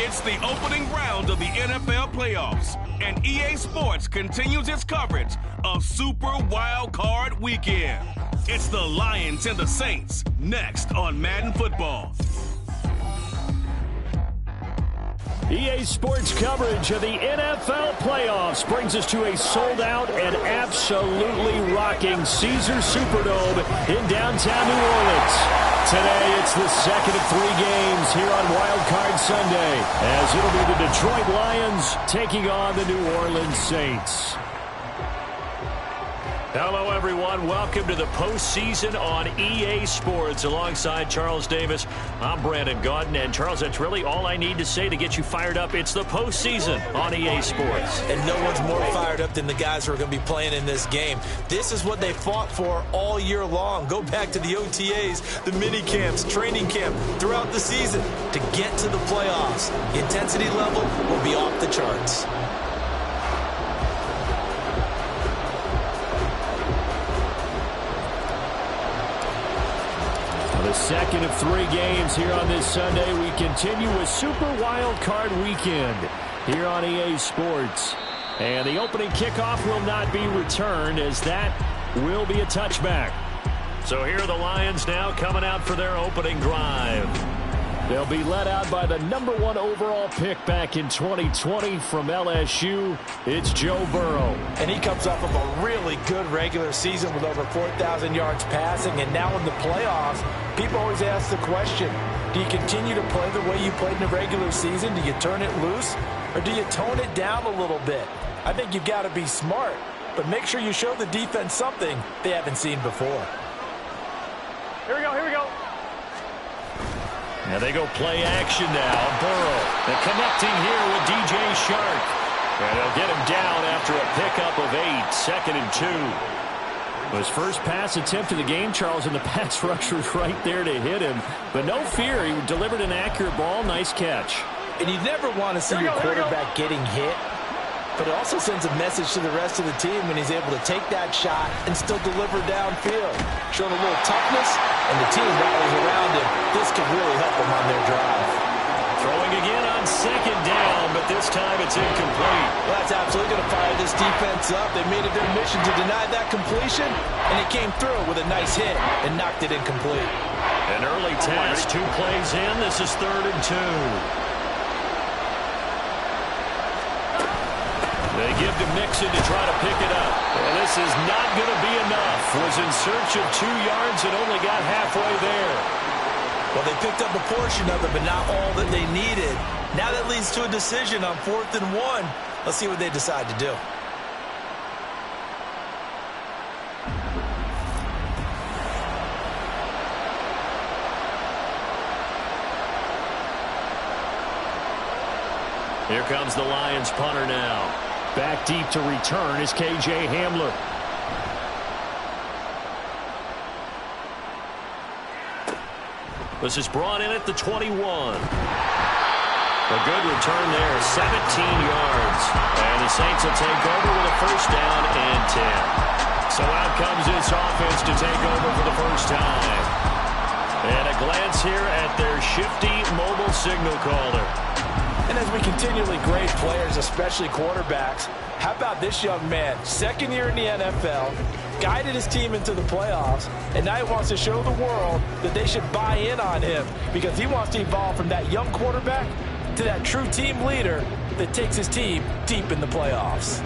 It's the opening round of the NFL playoffs, and EA Sports continues its coverage of Super Wild Card Weekend. It's the Lions and the Saints, next on Madden Football. EA Sports coverage of the NFL playoffs brings us to a sold-out and absolutely rocking Caesars Superdome in downtown New Orleans. Today, it's the second of 3 games here on Wild Card Sunday, as it'll be the Detroit Lions taking on the New Orleans Saints. Hello, everyone. Welcome to the postseason on EA Sports. Alongside Charles Davis, I'm Brandon Gaudin. And, Charles, that's really all I need to say to get you fired up. It's the postseason on EA Sports. And no one's more fired up than the guys who are going to be playing in this game. This is what they fought for all year long. Go back to the OTAs, the mini camps, training camp, throughout the season to get to the playoffs. The intensity level will be off the charts. The second of 3 games here on this Sunday. We continue with Super Wild Card Weekend here on EA Sports. And the opening kickoff will not be returned, as that will be a touchback. So here are the Lions now coming out for their opening drive. They'll be led out by the #1 overall pick back in 2020 from LSU. It's Joe Burrow. And he comes off of a really good regular season with over 4,000 yards passing. And now in the playoffs, people always ask the question, do you continue to play the way you played in the regular season? Do you turn it loose? Or do you tone it down a little bit? I think you've got to be smart, but make sure you show the defense something they haven't seen before. Here we go, here we go. And they go play action now. Burrow, and connecting here with DJ Shark. And they'll get him down after a pickup of 8, 2nd and 2. His first pass attempt of the game, Charles, and the pass rush was right there to hit him. But no fear, he delivered an accurate ball. Nice catch. And you never want to see your quarterback getting hit. But it also sends a message to the rest of the team when he's able to take that shot and still deliver downfield. Showing a little toughness, and the team rallies around him. This could really help them on their drive. Throwing again on 2nd down, but this time it's incomplete. Well, that's absolutely going to fire this defense up. They made it their mission to deny that completion, and it came through with a nice hit and knocked it incomplete. An early task, 2 plays in. This is 3rd and 2. They give to Mixon to try to pick it up. And this is not going to be enough. Was in search of 2 yards and only got halfway there. Well, they picked up a portion of it, but not all that they needed. Now that leads to a decision on 4th and 1. Let's see what they decide to do. Here comes the Lions punter now. Back deep to return is KJ Hamler. This is brought in at the 21. A good return there, 17 yards. And the Saints will take over with a 1st down and 10. So out comes this offense to take over for the first time. And a glance here at their shifty mobile signal caller. And as we continually grade players, especially quarterbacks, how about this young man? 2nd year in the NFL, guided his team into the playoffs, and now he wants to show the world that they should buy in on him because he wants to evolve from that young quarterback to that true team leader that takes his team deep in the playoffs.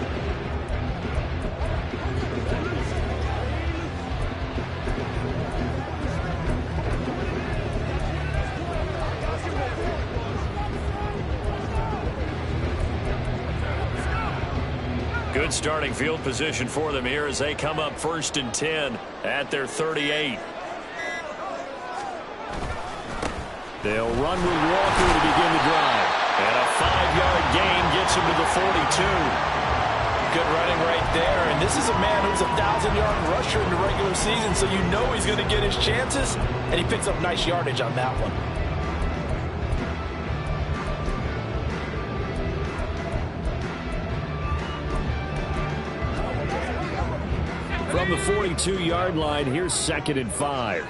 Good starting field position for them here as they come up 1st and 10 at their 38. They'll run with Walker to begin the drive. And a 5-yard gain gets him to the 42. Good running right there. And this is a man who's a 1,000-yard rusher in the regular season, so you know he's going to get his chances. And he picks up nice yardage on that one. From the 42-yard line, here's 2nd and 5.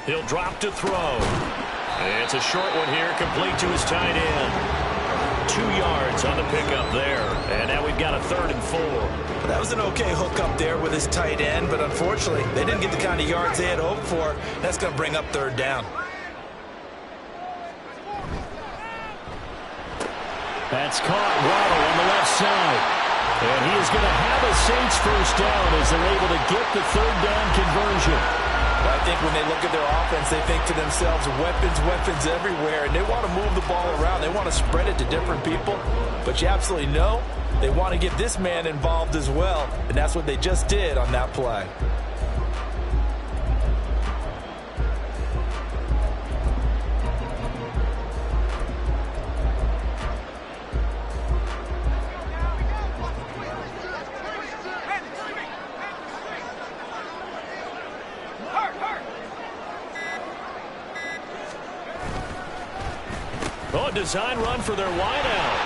He'll drop to throw. It's a short one here, complete to his tight end. 2 yards on the pickup there. And now we've got a 3rd and 4. That was an okay hook up there with his tight end, but unfortunately, they didn't get the kind of yards they had hoped for. That's going to bring up 3rd down. That's caught Waddle on the left side. And he is going to have a Saints 1st down as they're able to get the 3rd down conversion. I think when they look at their offense, they think to themselves, weapons everywhere, and they want to move the ball around. They want to spread it to different people, but you absolutely know they want to get this man involved as well, and that's what they just did on that play. Oh, design run for their wideout.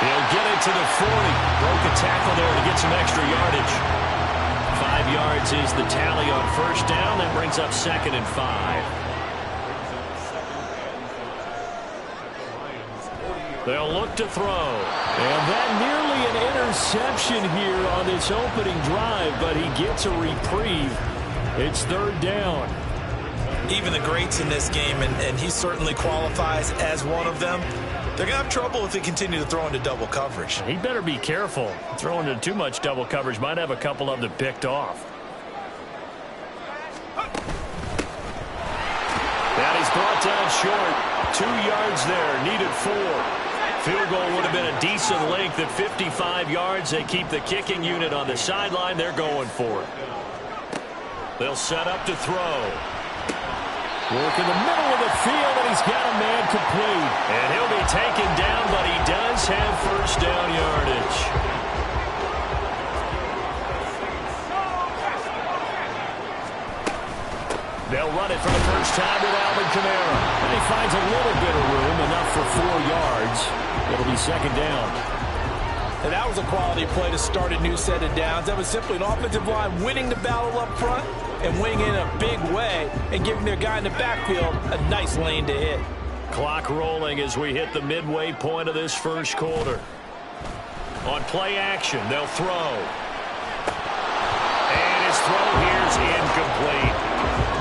He'll get it to the 40. Broke a tackle there to get some extra yardage. 5 yards is the tally on 1st down. That brings up 2nd and 5. They'll look to throw. And that nearly an interception here on this opening drive, but he gets a reprieve. It's 3rd down. Even the greats in this game, and he certainly qualifies as one of them, they're going to have trouble if they continue to throw into double coverage. He better be careful. Throwing into too much double coverage might have a couple of them picked off. That is brought down short. 2 yards there, needed 4. Field goal would have been a decent length at 55 yards. They keep the kicking unit on the sideline. They're going for it. They'll set up to throw. Work in the middle of the field, and he's got a man complete. And he'll be taken down, but he does have 1st down yardage. They'll run it for the 1st time with Alvin Kamara. And he finds a little bit of room, enough for 4 yards. It'll be 2nd down. And that was a quality play to start a new set of downs. That was simply an offensive line winning the battle up front and winning in a big way and giving their guy in the backfield a nice lane to hit. Clock rolling as we hit the midway point of this 1st quarter. On play action, they'll throw. And his throw here's incomplete.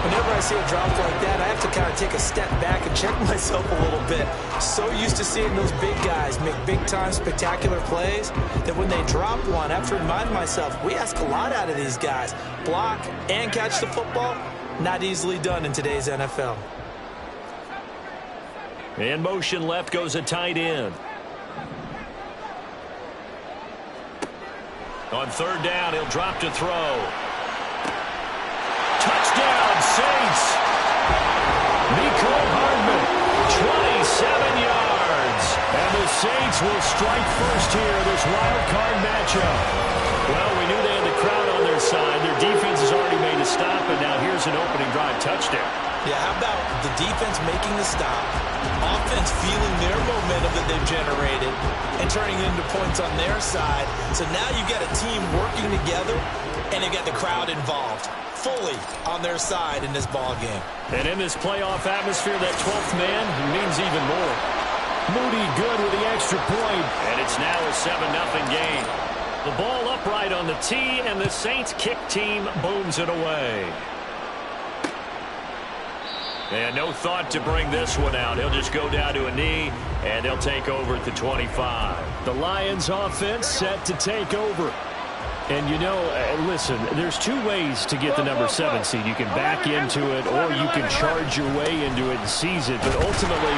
Whenever I see a drop like that, I have to kind of take a step back and check myself a little bit. So used to seeing those big guys make big-time spectacular plays that when they drop one, I have to remind myself, we ask a lot out of these guys. Block and catch the football, not easily done in today's NFL. In motion left goes a tight end. On 3rd down, he'll drop to throw. Touchdown, Saints. Nico Hardman, 27 yards. And the Saints will strike first here in this wild card matchup. Well, we knew they had the crowd on their side. Their defense has already made a stop, and now here's an opening drive touchdown. Yeah, how about the defense making the stop, offense feeling their momentum that they've generated, and turning it into points on their side. So now you've got a team working together, and they've got the crowd involved fully on their side in this ball game. And in this playoff atmosphere, that 12th man means even more. Moody good with the extra point. And it's now a 7-0 game. The ball upright on the tee, and the Saints kick team booms it away. And no thought to bring this one out. He'll just go down to a knee, and they'll take over at the 25. The Lions offense set to take over. And, you know, listen, there's 2 ways to get the number 7 seed. You can back into it, or you can charge your way into it and seize it. But ultimately,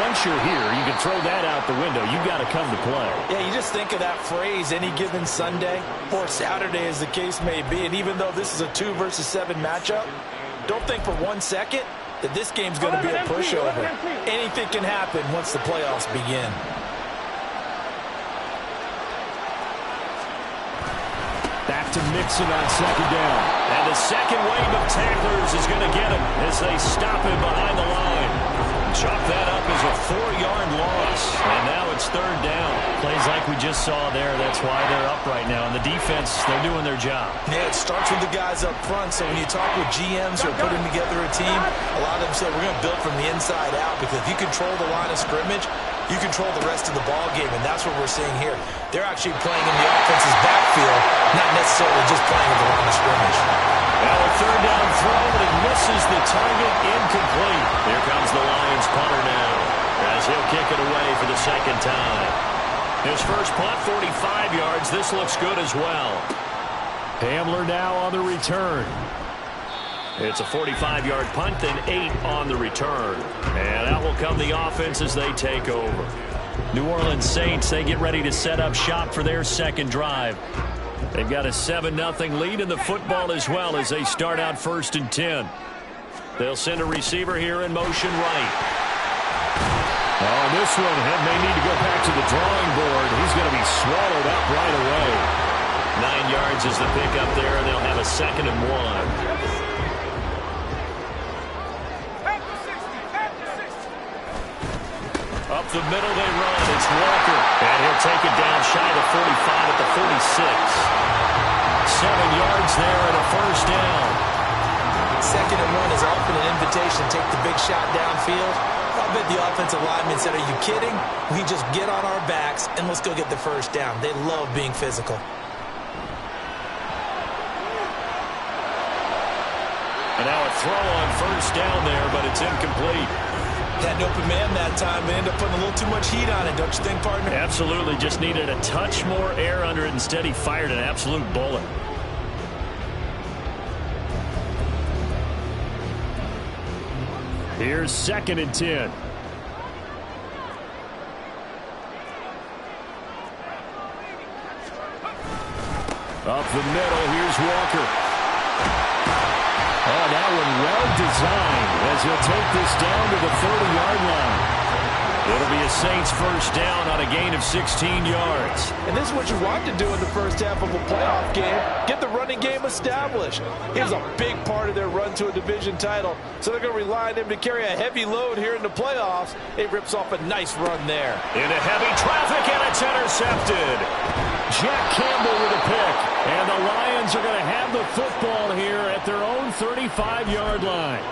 once you're here, you can throw that out the window. You've got to come to play. Yeah, you just think of that phrase, any given Sunday or Saturday as the case may be. And even though this is a 2 versus 7 matchup, don't think for 1 second that this game's going to be a pushover. Anything can happen once the playoffs begin. Back to Mixon on 2nd down. And the second wave of tacklers is going to get him as they stop him behind the line. Chalk that up as a 4-yard loss. And now it's third down. Plays like we just saw there. That's why they're up right now. And the defense, they're doing their job. Yeah, it starts with the guys up front. So when you talk with GMs who are putting together a team, a lot of them say we're going to build from the inside out, because if you control the line of scrimmage, you control the rest of the ball game, and that's what we're seeing here. They're actually playing in the offense's backfield, not necessarily just playing at the line of scrimmage. Now a third down throw, but it misses the target, incomplete. Here comes the Lions punter now, as he'll kick it away for the second time. His first punt, 45 yards. This looks good as well. Hamler now on the return. It's a 45-yard punt, then 8 on the return. And out will come the offense as they take over. New Orleans Saints, they get ready to set up shop for their second drive. They've got a 7-0 lead in the football as well as they start out 1st and 10. They'll send a receiver here in motion right. Oh, this one may need to go back to the drawing board. He's going to be swallowed up right away. 9 yards is the pickup there, and they'll have a 2nd and 1. Up the middle they run. It's Walker. And he'll take it down shy of the 45 at the 46. 7 yards there and a first down. 2nd and 1 is often an invitation to take the big shot downfield. I bet the offensive linemen said, are you kidding? We just get on our backs and let's go get the first down. They love being physical. And now a throw on first down there, but it's incomplete. Had an open man that time, but ended up putting a little too much heat on it, don't you think, partner? Absolutely. Just needed a touch more air under it. Instead, he fired an absolute bullet. Here's 2nd and 10. Up the middle, here's Walker. Oh, that one well designed as he'll take this down to the 30-yard line. It'll be a Saints first down on a gain of 16 yards. And this is what you want to do in the first half of a playoff game. Get the running game established. He was a big part of their run to a division title, so they're going to rely on him to carry a heavy load here in the playoffs. It rips off a nice run there. Into heavy traffic, and it's intercepted. Jack Campbell with a pick, and the Lions are going to have the football here at their own 35-yard line.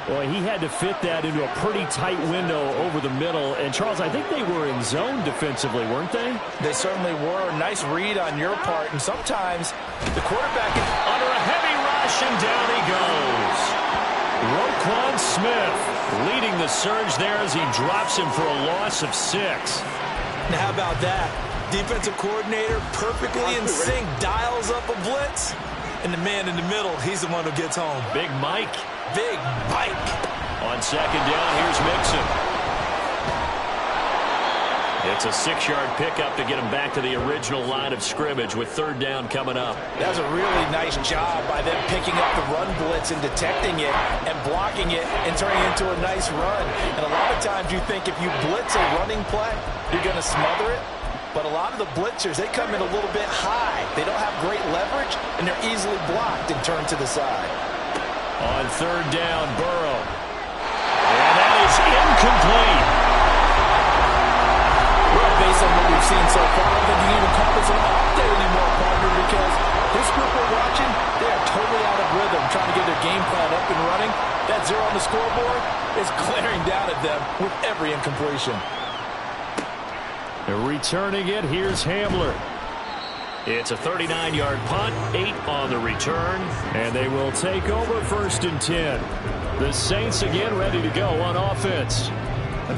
Boy, he had to fit that into a pretty tight window over the middle. And, Charles, I think they were in zone defensively, weren't they? They certainly were. Nice read on your part. And sometimes the quarterback is under a heavy rush, and down he goes. Roquan Smith leading the surge there as he drops him for a loss of 6. Now, how about that? Defensive coordinator perfectly in sync, dials up a blitz. And the man in the middle, he's the one who gets home. Big Mike. Big Mike. On 2nd down, here's Mixon. It's a 6-yard pickup to get him back to the original line of scrimmage with 3rd down coming up. That was a really nice job by them picking up the run blitz and detecting it and blocking it and turning it into a nice run. And a lot of times you think if you blitz a running play, you're going to smother it. But a lot of the blitzers, they come in a little bit high. They don't have great leverage, and they're easily blocked and turned to the side. On 3rd down, Burrow. And that is incomplete. Well, based on what we've seen so far, I don't think you can even call this an off day anymore, partner, because this group we're watching, they are totally out of rhythm, trying to get their game plan up and running. That 0 on the scoreboard is glaring down at them with every incompletion. Returning it, here's Hamler. It's a 39-yard punt, 8 on the return, and they will take over 1st and 10. The Saints again ready to go on offense.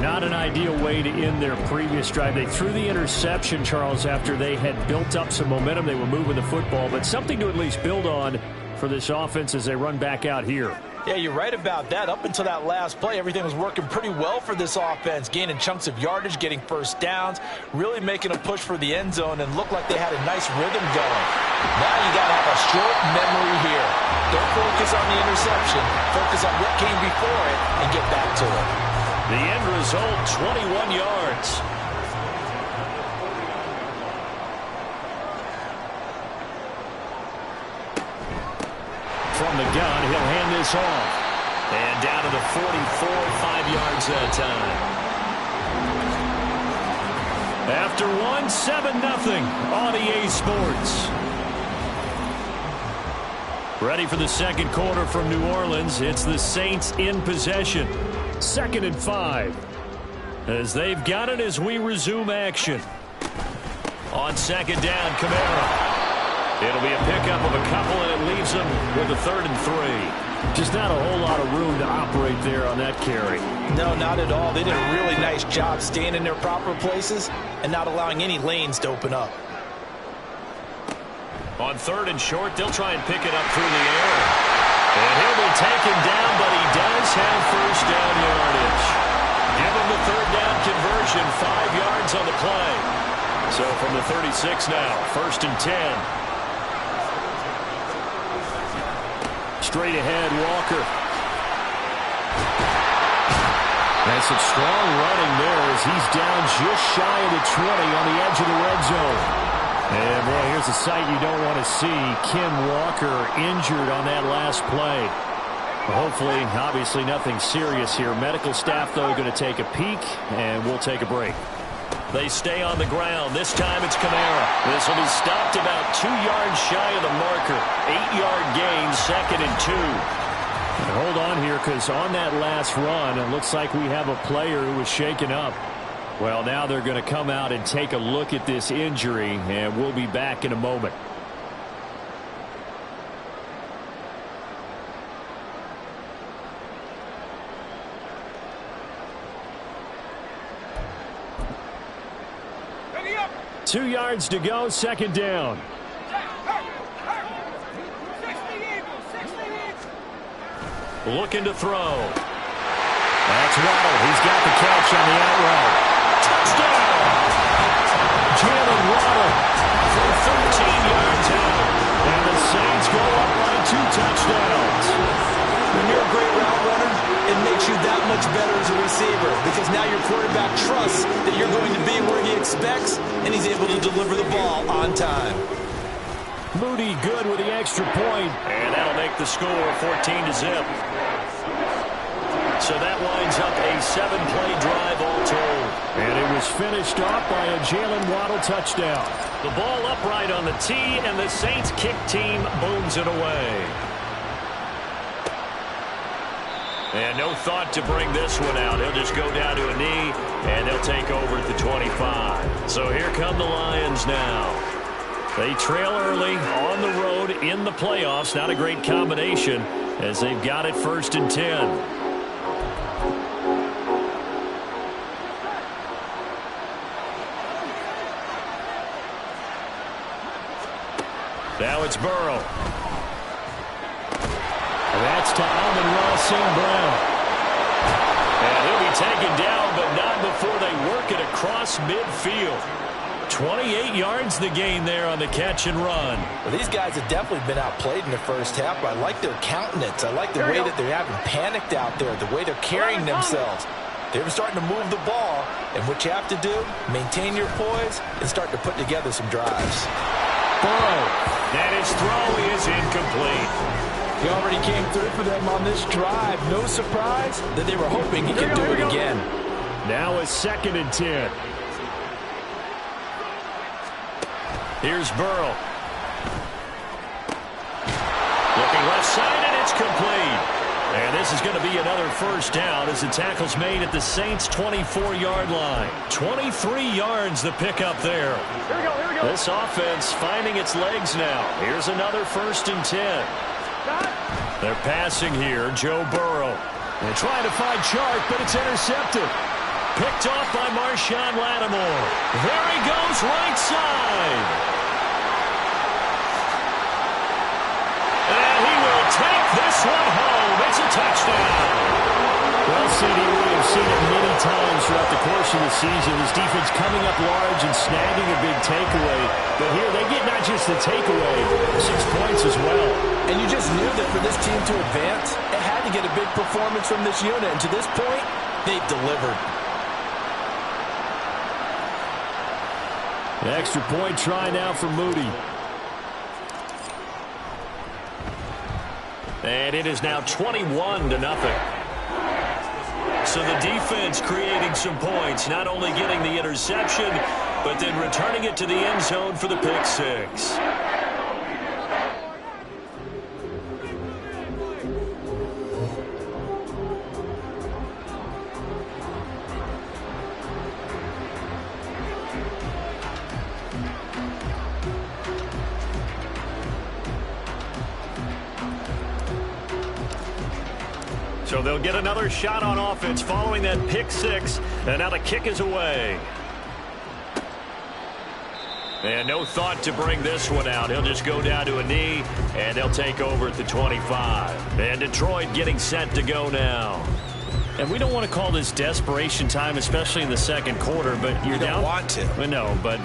Not an ideal way to end their previous drive. They threw the interception, Charles, after they had built up some momentum. They were moving the football, but something to at least build on for this offense as they run back out here. Yeah, you're right about that. Up until that last play, everything was working pretty well for this offense, gaining chunks of yardage, getting first downs, really making a push for the end zone, and looked like they had a nice rhythm going. Now you got to have a short memory here. Don't focus on the interception. Focus on what came before it and get back to it. The end result, 21 yards. From the gun, he'll hand this off. And down to the 44, 5 yards that time. After 7-0 on EA Sports. Ready for the second quarter from New Orleans. It's the Saints in possession. 2nd and 5. As they've got it as we resume action. On 2nd down, Kamara. It'll be a pickup of a couple, and it leaves them with a 3rd and 3. Just not a whole lot of room to operate there on that carry. No, not at all. They did a really nice job staying in their proper places and not allowing any lanes to open up. On 3rd and short, they'll try and pick it up through the air. And he'll be taken down, but he does have first down yardage. Give him the 3rd down conversion, 5 yards on the play. So from the 36 now, 1st and 10. Straight ahead, Walker. That's some strong running there as he's down just shy of the 20 on the edge of the red zone. And, boy, here's a sight you don't want to see. Kim Walker injured on that last play. Hopefully, obviously, nothing serious here. Medical staff, though, going to take a peek, and we'll take a break. They stay on the ground. This time it's Kamara. This will be stopped about 2 yards shy of the marker. 8-yard gain, 2nd and 2. And hold on here, because on that last run, it looks like we have a player who was shaken up. Well, now they're going to come out and take a look at this injury, and we'll be back in a moment. Ready up. 2 yards to go, 2nd down. Looking to throw. That's Waddle. He's got the catch on the out route. Touchdown! Jalen Waddle From 13 yards out. And the Saints go up by 2 touchdowns. When you're a great route runner, it makes you that much better as a receiver because now your quarterback trusts that you're going to be where he expects, and he's able to deliver the ball on time. Moody good with the extra point. And that'll make the score 14-0. So that winds up a 7-play drive all told. And it was finished off by a Jalen Waddle touchdown. The ball upright on the tee, and the Saints kick team booms it away. And no thought to bring this one out. He'll just go down to a knee, and they'll take over at the 25. So here come the Lions now. They trail early on the road in the playoffs. Not a great combination as they've got it 1st and 10. Now it's Burrow. That's to Amon-Ra St. Brown. And he'll be taken down, but not before they work it across midfield. 28 yards the gain there on the catch and run. Well, these guys have definitely been outplayed in the first half, but I like their countenance. I like the way that they're having panicked out there, the way they're carrying themselves. They're starting to move the ball, and what you have to do, maintain your poise and start to put together some drives. Burrow. And his throw is incomplete. He already came through for them on this drive. No surprise that they were hoping he could do it again. Now a 2nd and 10. Here's Burrow. Looking left side, and it's complete. And this is going to be another first down as the tackle's made at the Saints' 24-yard line. 23 yards the pickup there. Here we go, here we go. This offense finding its legs now. Here's another 1st and 10. They're passing here, Joe Burrow. They're trying to find Chark, but it's intercepted. Picked off by Marshawn Lattimore. There he goes, right side. And he will take this one home. It's a touchdown. Well, CD, we have seen it many times throughout the course of the season. This defense coming up large and snagging a big takeaway. But here they get not just the takeaway, 6 points as well. And you just knew that for this team to advance, it had to get a big performance from this unit. And to this point, they've delivered. The extra point try now for Moody. And it is now 21-0. So the defense creating some points, not only getting the interception, but then returning it to the end zone for the pick six. So they'll get another shot on offense following that pick six. And now the kick is away. And no thought to bring this one out. He'll just go down to a knee, and they'll take over at the 25. And Detroit getting set to go now. And we don't want to call this desperation time, especially in the second quarter, but you're down. You don't want to. Well, no, but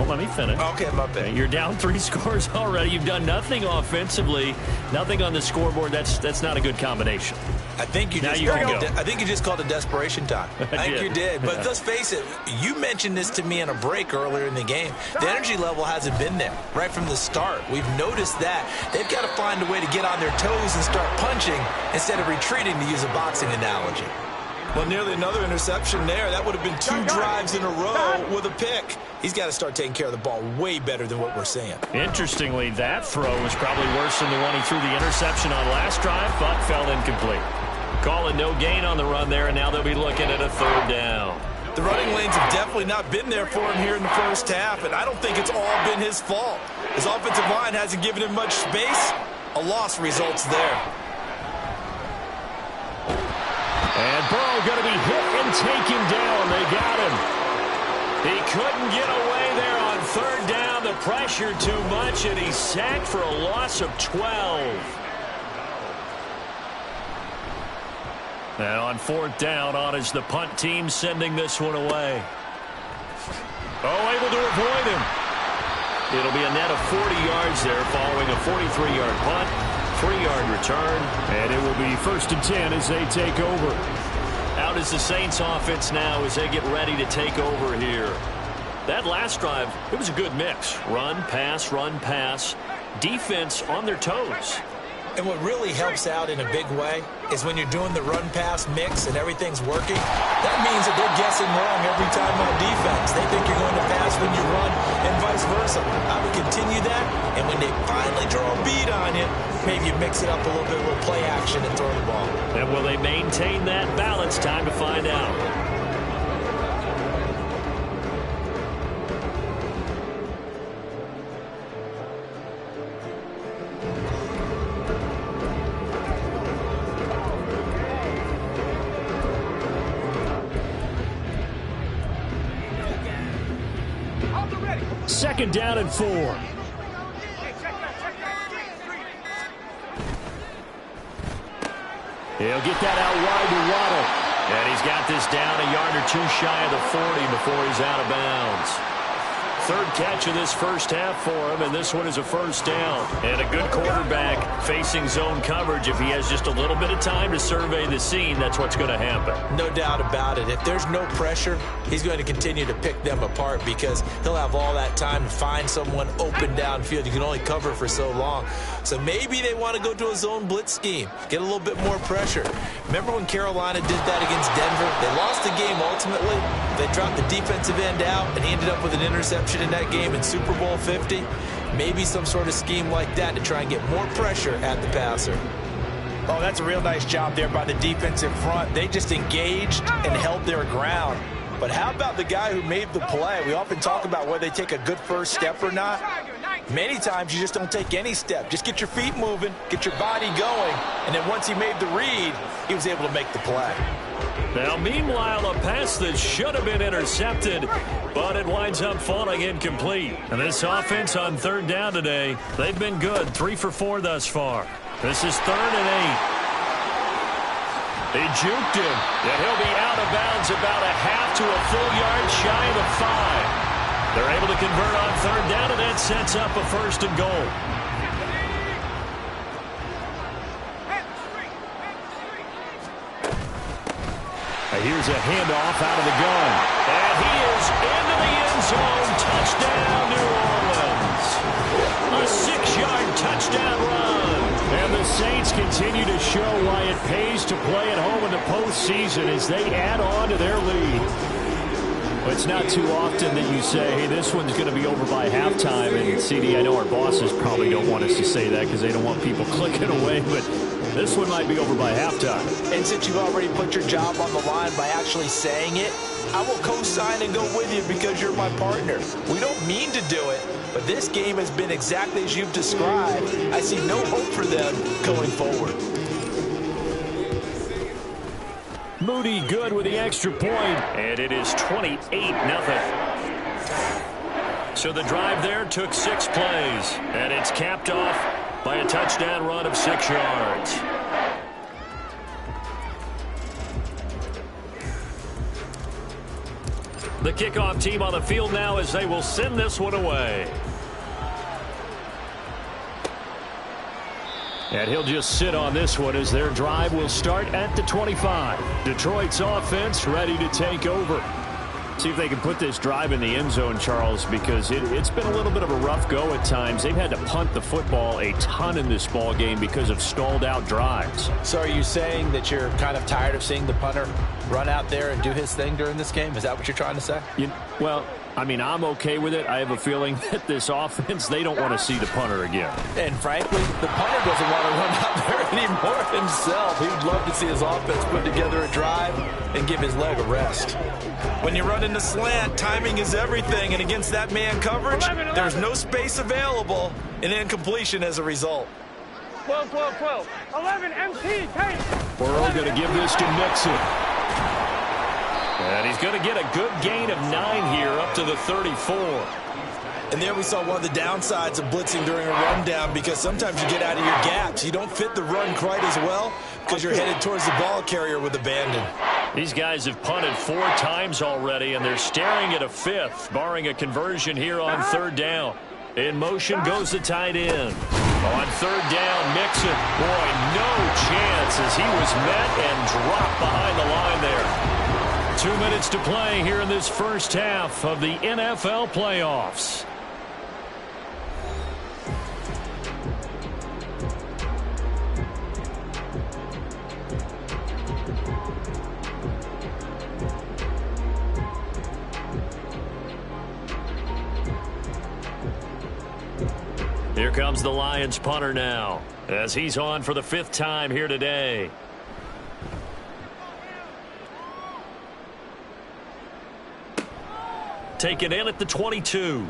let me finish. Okay, my bad. You're down 3 scores already. You've done nothing offensively, nothing on the scoreboard. That's not a good combination. I think you just called it desperation time. I think you did. But let's face it, you mentioned this to me in a break earlier in the game. The energy level hasn't been there right from the start. We've noticed that. They've got to find a way to get on their toes and start punching instead of retreating, to use a boxing analogy. Well, nearly another interception there. That would have been 2 drives in a row with a pick. He's got to start taking care of the ball way better than what we're seeing. Interestingly, that throw was probably worse than the one he threw the interception on last drive, but fell incomplete. Calling no gain on the run there, and now they'll be looking at a 3rd down. The running lanes have definitely not been there for him here in the first half, and I don't think it's all been his fault. His offensive line hasn't given him much space. A loss results there. And Burrow going to be hit and taken down. They got him. He couldn't get away there on 3rd down. The pressure too much, and he's sacked for a loss of 12. And on 4th down, on is the punt team sending this one away. Oh, able to avoid him. It'll be a net of 40 yards there following a 43-yard punt, 3-yard return, and it will be 1st and 10 as they take over. Out is the Saints offense now as they get ready to take over here. That last drive, it was a good mix. Run, pass, defense on their toes. And what really helps out in a big way is when you're doing the run-pass mix and everything's working, that means that they're guessing wrong every time on defense. They think you're going to pass when you run and vice versa. I would continue that, and when they finally draw a beat on you, maybe you mix it up a little bit, a little play action and throw the ball. And will they maintain that balance? Time to find out. Second down and 4. He'll get that out wide to Waddle. And he's got this down a yard or 2 shy of the 40 before he's out of bounds. 3rd catch of this first half for him, and this one is a 1st down. And a good quarterback facing zone coverage. If he has just a little bit of time to survey the scene, that's what's going to happen. No doubt about it. If there's no pressure, he's going to continue to pick them apart because he'll have all that time to find someone open downfield. You can only cover for so long. So maybe they want to go to a zone blitz scheme, get a little bit more pressure. Remember when Carolina did that against Denver? They lost the game ultimately. They dropped the defensive end out, and he ended up with an interception in that game in Super Bowl 50. Maybe some sort of scheme like that to try and get more pressure at the passer. Oh, that's a real nice job there by the defensive front. They just engaged and held their ground. But how about the guy who made the play? We often talk about whether they take a good first step or not. Many times you just don't take any step. Just get your feet moving, get your body going, and then once he made the read, he was able to make the play. Now, meanwhile, a pass that should have been intercepted, but it winds up falling incomplete. And this offense on 3rd down today, they've been good, 3 for 4 thus far. This is 3rd and 8. They juked him, and he'll be out of bounds about a half to a full yard shy of the 5. They're able to convert on 3rd down, and that sets up a 1st and goal. Here's a handoff out of the gun. And he is into the end zone. Touchdown, New Orleans. A 6-yard touchdown run. And the Saints can play at home in the postseason as they add on to their lead. Well, it's not too often that you say, hey, this one's going to be over by halftime. And, CD, I know our bosses probably don't want us to say that because they don't want people clicking away, but this one might be over by halftime. And since you've already put your job on the line by actually saying it, I will co-sign and go with you because you're my partner. We don't mean to do it, but this game has been exactly as you've described. I see no hope for them going forward. Moody good with the extra point, and it is 28-0. So the drive there took 6 plays, and it's capped off by a touchdown run of 6 yards. The kickoff team on the field now as they will send this one away. And he'll just sit on this one as their drive will start at the 25. Detroit's offense ready to take over. See if they can put this drive in the end zone, Charles, because it's been a little bit of a rough go at times. They've had to punt the football a ton in this ball game because of stalled out drives. So are you saying that you're kind of tired of seeing the punter run out there and do his thing during this game? Is that what you're trying to say? Well, I mean, I'm okay with it. I have a feeling that this offense, they don't want to see the punter again. And frankly, the punter doesn't want to run out there anymore himself. He would love to see his offense put together a drive and give his leg a rest. When you run into slant, timing is everything. And against that man coverage, there's no space available and incompletion as a result. 12, 12, 12. 11, MT, Kate. Burrow going to give this to Mixon. And he's going to get a good gain of 9 here up to the 34. And there we saw one of the downsides of blitzing during a rundown because sometimes you get out of your gaps. You don't fit the run quite as well because you're headed towards the ball carrier with abandon. These guys have punted 4 times already, and they're staring at a 5th, barring a conversion here on 3rd down. In motion goes the tight end. On 3rd down, Mixon. Boy, no chance as he was met and dropped behind the line there. 2 minutes to play here in this first half of the NFL playoffs. Here comes the Lions punter now as he's on for the 5th time here today. Taken in at the 22.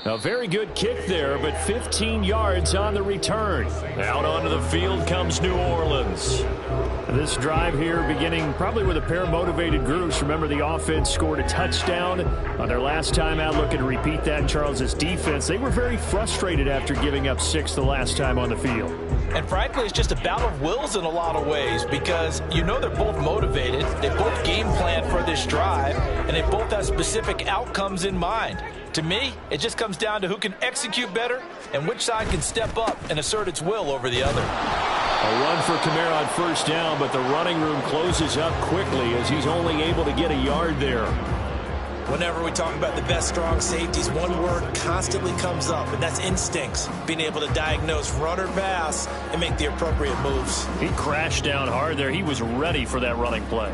A very good kick there, but 15 yards on the return. Out onto the field comes New Orleans. This drive here beginning probably with a pair of motivated groups. Remember, the offense scored a touchdown on their last time out. Looking to repeat that in Charles's defense. They were very frustrated after giving up 6 the last time on the field. And frankly, it's just a battle of wills in a lot of ways because you know they're both motivated. They both game plan for this drive, and they both have specific outcomes in mind. To me, it just comes down to who can execute better and which side can step up and assert its will over the other. A run for Kamara on 1st down, but the running room closes up quickly as he's only able to get a yard there. Whenever we talk about the best strong safeties, one word constantly comes up, and that's instincts. Being able to diagnose run or pass and make the appropriate moves. He crashed down hard there. He was ready for that running play.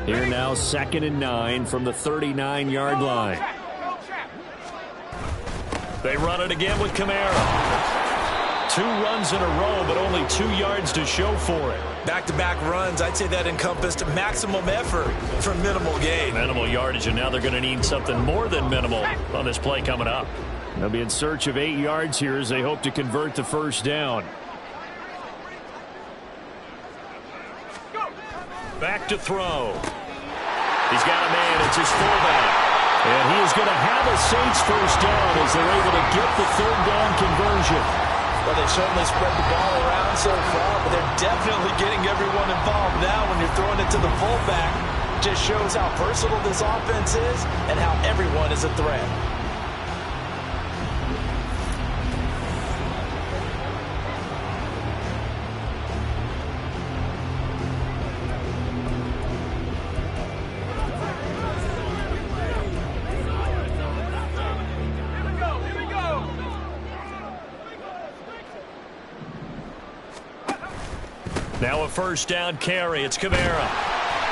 Here now, 2nd and 9 from the 39-yard line. They run it again with Kamara. 2 runs in a row, but only 2 yards to show for it. Back-to-back runs, I'd say that encompassed maximum effort for minimal gain. Minimal yardage, and now they're going to need something more than minimal on this play coming up. They'll be in search of 8 yards here as they hope to convert the 1st down. Back to throw. He's got a man. It's his fullback. And he is going to have a Saints 1st down as they're able to get the 3rd down conversion. Well, they certainly spread the ball around so far, but they're definitely getting everyone involved now when you're throwing it to the fullback. Just shows how versatile this offense is and how everyone is a threat. Now a first down carry. It's Kamara.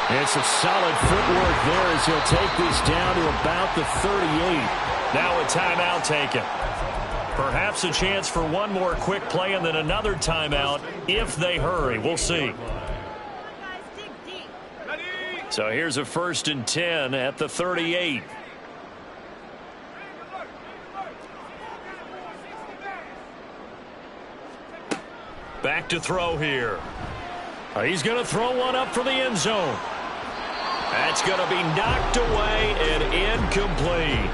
It's some solid footwork there as he'll take this down to about the 38. Now a timeout taken. Perhaps a chance for one more quick play and then another timeout if they hurry. We'll see. So here's a 1st and 10 at the 38. Back to throw here. He's going to throw one up for the end zone. That's going to be knocked away and incomplete.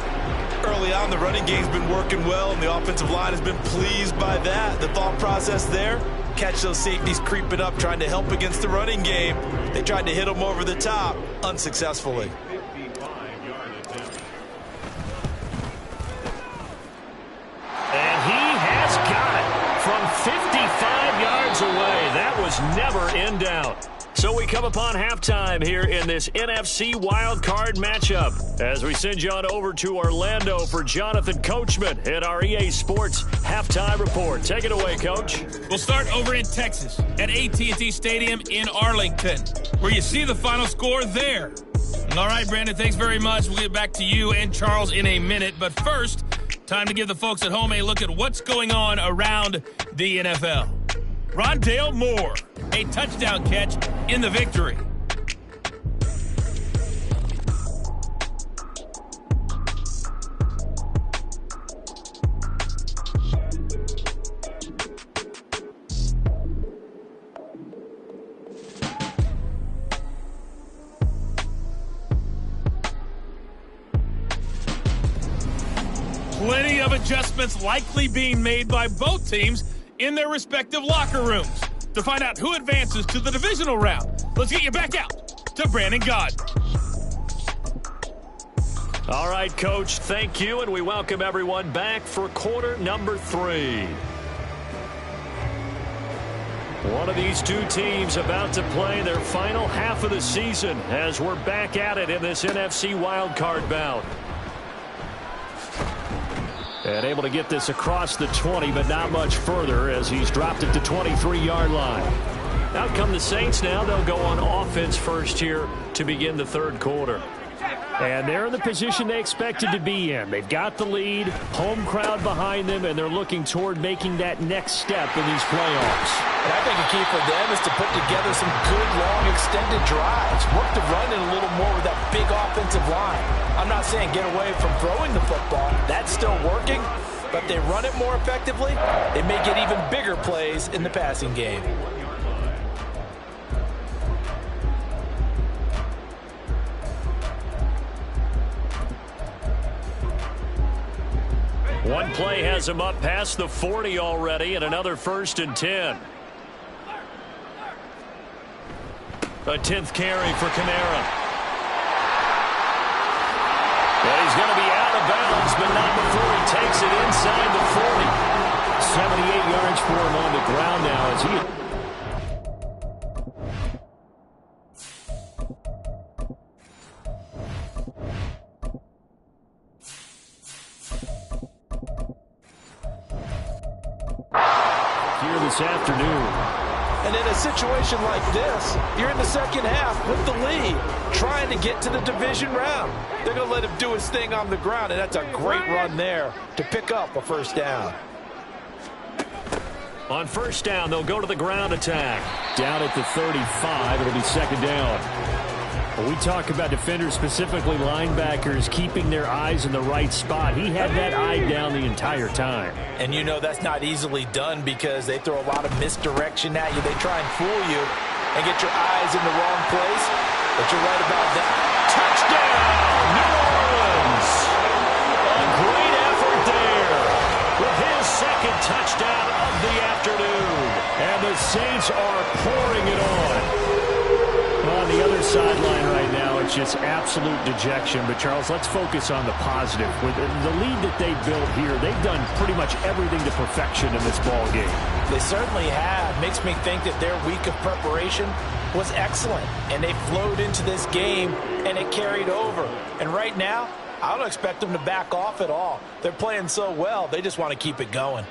Early on, the running game's been working well, and the offensive line has been pleased by that. The thought process there, catch those safeties creeping up, trying to help against the running game. They tried to hit them over the top, unsuccessfully. And he has got it from 55 yards away. That was never in doubt. So we come upon halftime here in this NFC wildcard matchup as we send you on over to Orlando for Jonathan Coachman at our EA Sports halftime report. Take it away, Coach. We'll start over in Texas at AT&T Stadium in Arlington, where you see the final score there. All right, Brandon, thanks very much. We'll get back to you and Charles in a minute. But first, time to give the folks at home a look at what's going on around the NFL. Rondale Moore, a touchdown catch in the victory. Plenty of adjustments likely being made by both teams in their respective locker rooms. To find out who advances to the divisional round, let's get you back out to Brandon God. All right, Coach, thank you, and we welcome everyone back for quarter number 3. One of these two teams about to play their final half of the season as we're back at it in this NFC wildcard bout. And able to get this across the 20, but not much further as he's dropped it to 23-yard line. Out come the Saints now. They'll go on offense first here to begin the third quarter. And they're in the position they expected to be in. They've got the lead, home crowd behind them, and they're looking toward making that next step in these playoffs. And I think a key for them is to put together some good, long, extended drives. Work the run in a little more with that big offensive line. I'm not saying get away from throwing the football. That's still working. But if they run it more effectively, they may get even bigger plays in the passing game. One play has him up past the 40 already, and another 1st and 10. A 10th carry for Kamara. And he's going to be out of bounds, but not before he takes it inside the 40. 78 yards for him on the ground now as he... here this afternoon. And in a situation like this, you're in the second half with the lead, trying to get to the division round. They're going to let him do his thing on the ground, and that's a great run there to pick up a first down. On first down, they'll go to the ground attack. Down at the 35, it'll be second down. When we talk about defenders, specifically linebackers, keeping their eyes in the right spot. He had that eye down the entire time. And you know that's not easily done because they throw a lot of misdirection at you. They try and fool you and get your eyes in the wrong place. But you're right about that. Touchdown, New Orleans! A great effort there with his second touchdown of of the afternoon. And the Saints are pouring it on. On the other sideline right now, it's just absolute dejection. But, Charles, let's focus on the positive. With the lead that they built here, they've done pretty much everything to perfection in this ball game. They certainly have. Makes me think that their week of preparation was excellent. And they flowed into this game, and it carried over. And right now, I don't expect them to back off at all. They're playing so well, they just want to keep it going.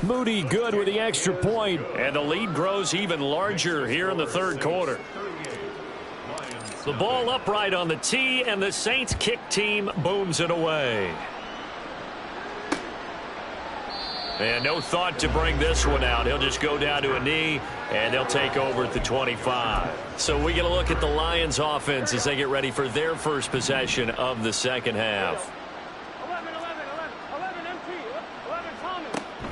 Moody good with the extra point. And the lead grows even larger here in the third quarter. The ball upright on the tee, and the Saints kick team booms it away. And no thought to bring this one out. He'll just go down to a knee, and they'll take over at the 25. So we get a look at the Lions offense as they get ready for their first possession of the second half.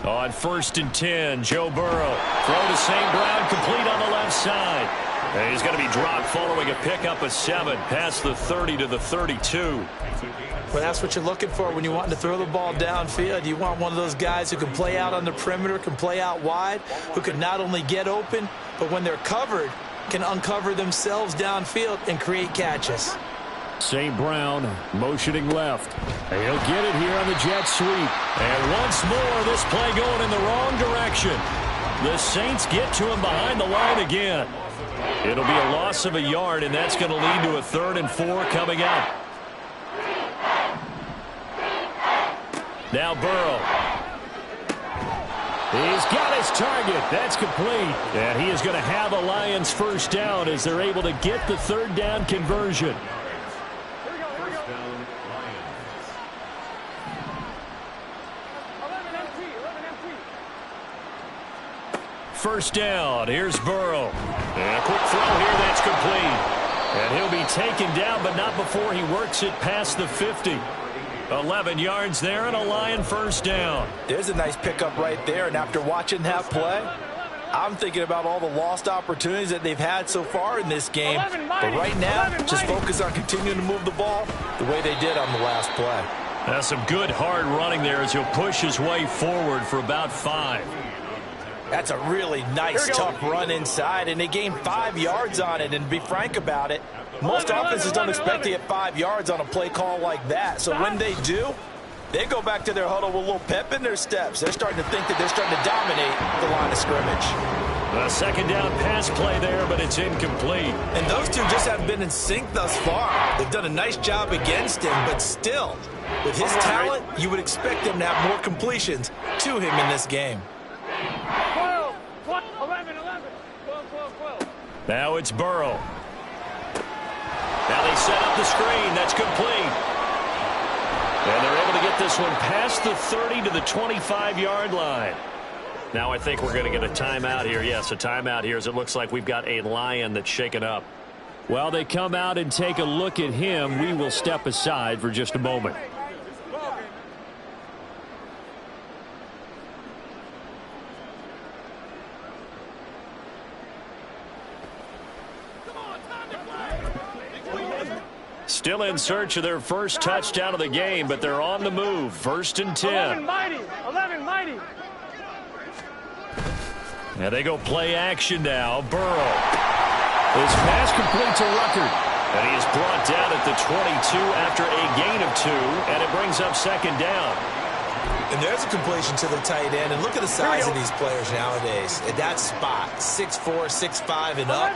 On 1st and 10, Joe Burrow. Throw to St. Brown, complete on the left side. And he's going to be dropped following a pickup of 7 past the 30 to the 32. Well, that's what you're looking for when you want to throw the ball downfield. You want one of those guys who can play out on the perimeter, can play out wide, who can not only get open, but when they're covered, can uncover themselves downfield and create catches. St. Brown motioning left. And he'll get it here on the jet sweep. And once more, this play going in the wrong direction. The Saints get to him behind the line again. It'll be a loss of a yard, and that's going to lead to a 3rd and 4 coming up. Now Burrow. He's got his target. That's complete. And he is going to have a Lions first down as they're able to get the 3rd down conversion. First down. Here's Burrow. And a quick throw here. That's complete. And he'll be taken down, but not before he works it past the 50. 11 yards there and a Lion first down. There's a nice pickup right there. And after watching that play, I'm thinking about all the lost opportunities that they've had so far in this game. But right now, just focus on continuing to move the ball the way they did on the last play. That's some good hard running there as he'll push his way forward for about 5. That's a really nice, tough run inside, and they gained 5 yards on it. And to be frank about it, most offenses don't expect to get 5 yards on a play call like that. So when they do, they go back to their huddle with a little pep in their steps. They're starting to think that they're starting to dominate the line of scrimmage. A second down pass play there, but it's incomplete. And those two just haven't been in sync thus far. They've done a nice job against him, but still, with his talent, you would expect them to have more completions to him in this game. 12. Now it's Burrow. Now they set up the screen. That's complete. And they're able to get this one past the 30 to the 25-yard line. Now I think we're going to get a timeout here. Yes, a timeout here as it looks like we've got a Lion that's shaken up. While they come out and take a look at him, we will step aside for just a moment. Still in search of their first touchdown of the game, but they're on the move. 1st and 10. 11 mighty. And they go play action now. Burrow. His pass complete to Ruckert. And he is brought down at the 22 after a gain of 2, and it brings up 2nd down. And there's a completion to the tight end. And look at the size of these players nowadays. At that spot, 6'4", 6'5", and up.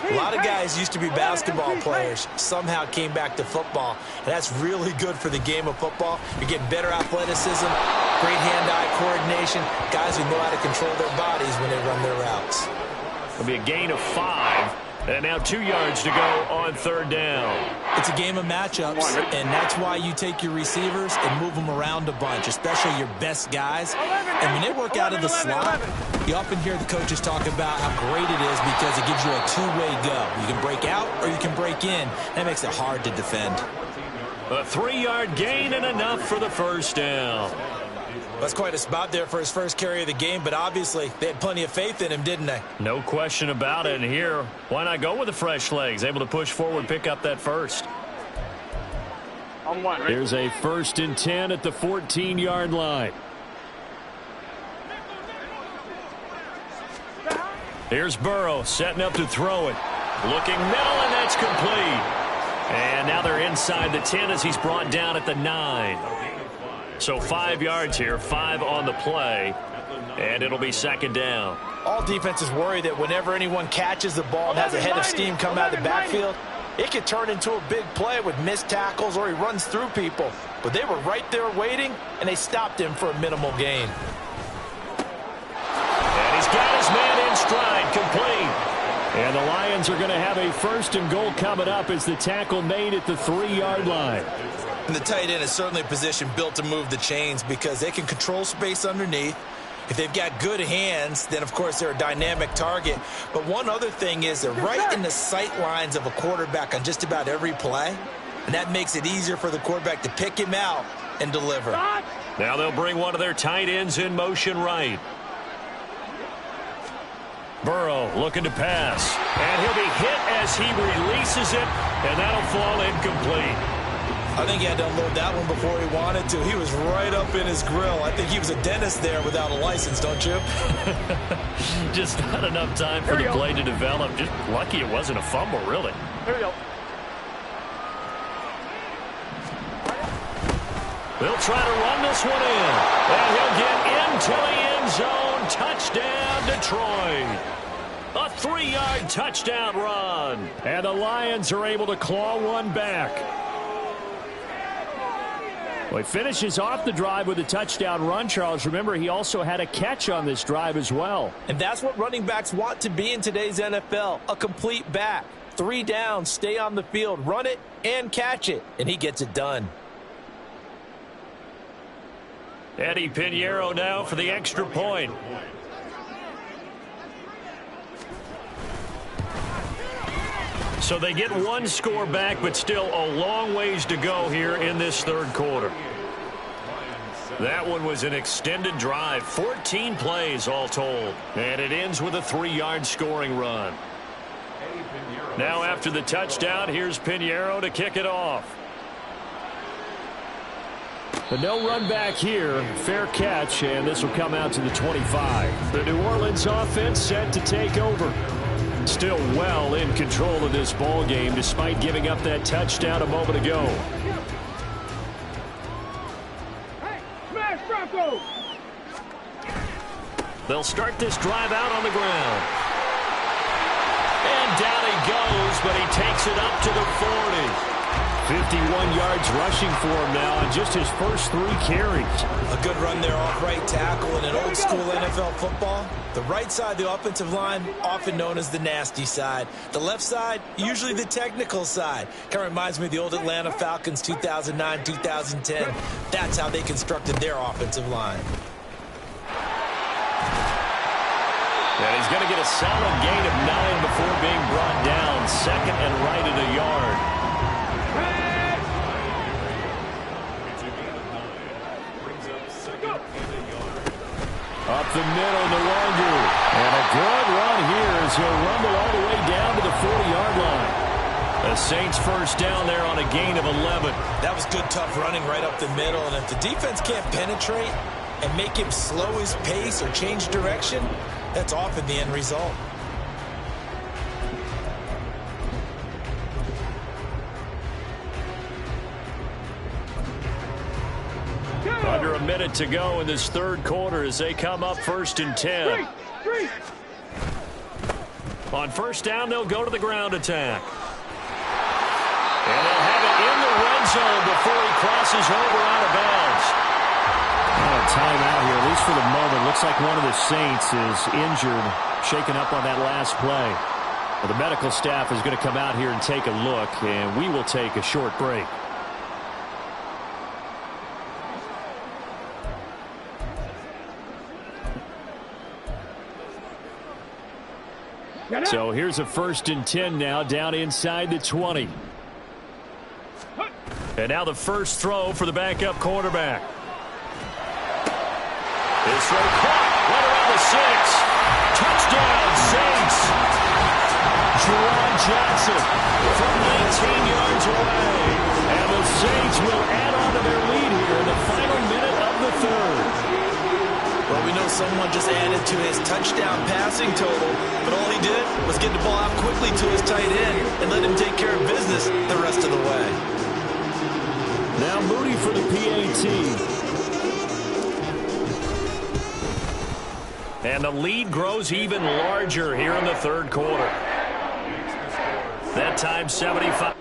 A lot of guys used to be basketball players, somehow came back to football. And that's really good for the game of football. You're getting better athleticism, great hand-eye coordination, guys who know how to control their bodies when they run their routes. It'll be a gain of 5. And now 2 yards to go on 3rd down. It's a game of matchups, and that's why you take your receivers and move them around a bunch, especially your best guys. And when they work out of the slot, you often hear the coaches talk about how great it is because it gives you a two-way go. You can break out or you can break in. That makes it hard to defend. A 3-yard gain and enough for the first down. That's quite a spot there for his first carry of the game, but obviously they had plenty of faith in him, didn't they? No question about it. And here, why not go with the fresh legs? Able to push forward, pick up that first. Here's a 1st and 10 at the 14-yard line. Here's Burrow setting up to throw it. Looking middle, and that's complete. And now they're inside the 10 as he's brought down at the 9. So 5 yards here, 5 on the play, and it'll be 2nd down. All defenses worry that whenever anyone catches the ball and has a head of steam come out of the backfield, it could turn into a big play with missed tackles or he runs through people. But they were right there waiting, and they stopped him for a minimal gain. And he's got his man in stride, complete. And the Lions are going to have a 1st and goal coming up as the tackle made at the 3-yard line. And the tight end is certainly a position built to move the chains because they can control space underneath. If they've got good hands, then, of course, they're a dynamic target. But one other thing is they're right in the sight lines of a quarterback on just about every play. And that makes it easier for the quarterback to pick him out and deliver. Now they'll bring one of their tight ends in motion right. Burrow looking to pass. And he'll be hit as he releases it, and that'll fall incomplete. I think he had to unload that one before he wanted to. He was right up in his grill. I think he was a dentist there without a license, don't you? Just not enough time for the play to develop. Just lucky it wasn't a fumble, really. Here we go. They'll try to run this one in. And he'll get into the end zone. Touchdown, Detroit. A 3-yard touchdown run. And the Lions are able to claw one back. Well, he finishes off the drive with a touchdown run, Charles. Remember, he also had a catch on this drive as well. And that's what running backs want to be in today's NFL, a complete back. 3 down, stay on the field, run it, and catch it. And he gets it done. Eddie Pinheiro now for the extra point. So they get one score back, but still a long ways to go here in this 3rd quarter. That one was an extended drive, 14 plays all told. And it ends with a 3-yard scoring run. Now after the touchdown, here's Pinheiro to kick it off. But no run back here. Fair catch, and this will come out to the 25. The New Orleans offense set to take over. Still well in control of this ball game despite giving up that touchdown a moment ago. Hey, smash Bronco! They'll start this drive out on the ground. And down he goes, but he takes it up to the 40. 51 yards rushing for him now on just his first 3 carries. A good run there off right tackle in an old school NFL football. The right side of the offensive line, often known as the nasty side. The left side, usually the technical side. Kind of reminds me of the old Atlanta Falcons 2009, 2010. That's how they constructed their offensive line. And he's going to get a solid gain of 9 before being brought down. 2nd and right at a yard. Up the middle, no longer. And a good run here as he'll rumble all the way down to the 40-yard line. The Saints first down there on a gain of 11. That was good, tough running right up the middle. And if the defense can't penetrate and make him slow his pace or change direction, that's often the end result. Under a minute to go in this 3rd quarter as they come up 1st and 10. On 1st down, they'll go to the ground attack. And they'll have it in the red zone before he crosses over out of bounds. Timeout here, at least for the moment. Looks like one of the Saints is injured, shaken up on that last play. Well, the medical staff is going to come out here and take a look, and we will take a short break. So here's a 1st and 10 now down inside the 20. And now the first throw for the backup quarterback. This throw caught right around the 6. Touchdown, Saints. Juwan Johnson from 19 yards away. And the Saints will add on to their lead here in the final minute of the third. Well, we know someone just added to his touchdown passing total, but all he did was get the ball out quickly to his tight end and let him take care of business the rest of the way. Now Moody for the PAT. And the lead grows even larger here in the third quarter. That time 75.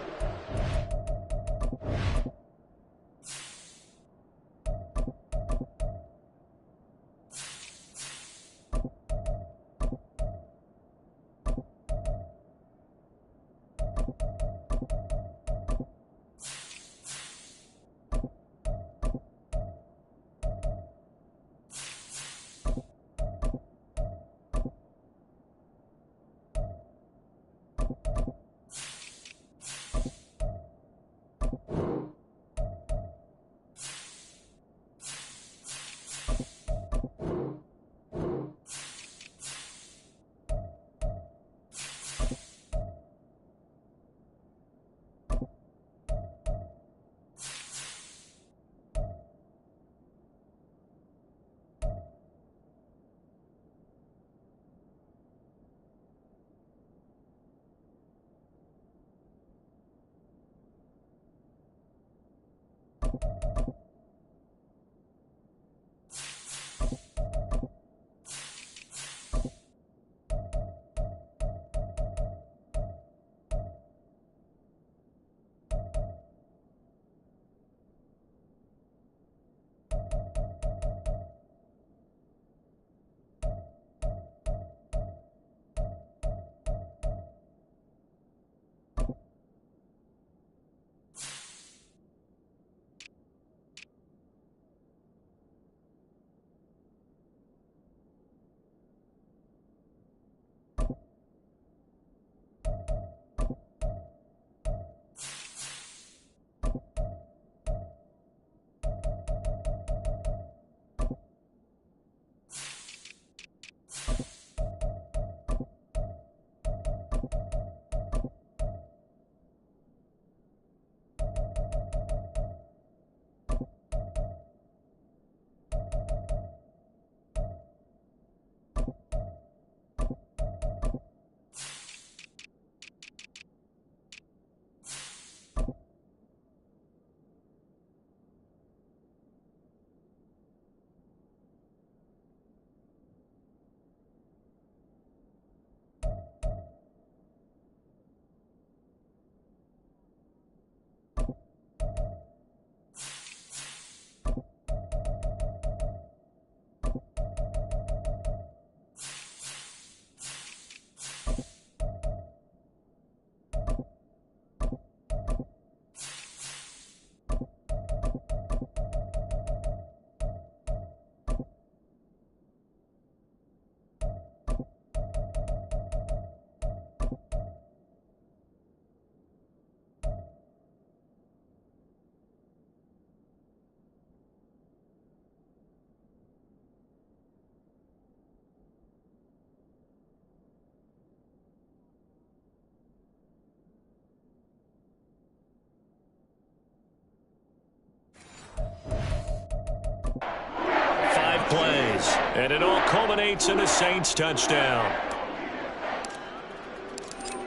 Plays, and it all culminates in a Saints touchdown.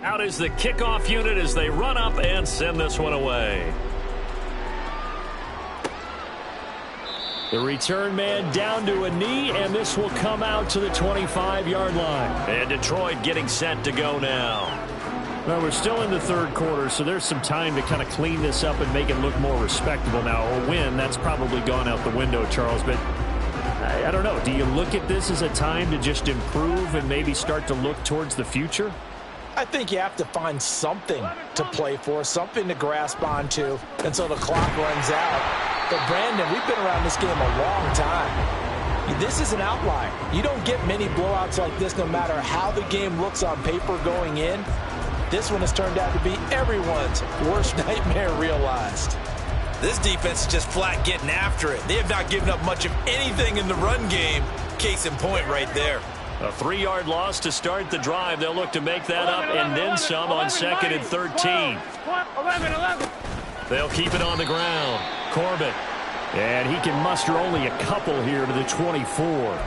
Out is the kickoff unit as they run up and send this one away. The return man down to a knee, and this will come out to the 25-yard line. And Detroit getting set to go now. Well, we're still in the third quarter, so there's some time to kind of clean this up and make it look more respectable. Now, a win, that's probably gone out the window, Charles, but I don't know. Do you look at this as a time to just improve and maybe start to look towards the future? I think you have to find something to play for, something to grasp onto until the clock runs out. But, Brandon, we've been around this game a long time. This is an outlier. You don't get many blowouts like this no matter how the game looks on paper going in. This one has turned out to be everyone's worst nightmare realized. This defense is just flat getting after it. They have not given up much of anything in the run game. Case in point right there. A 3-yard loss to start the drive. They'll look to make that up and then some on 2nd and 13. 11. They'll keep it on the ground. Corbett. And he can muster only a couple here to the 24.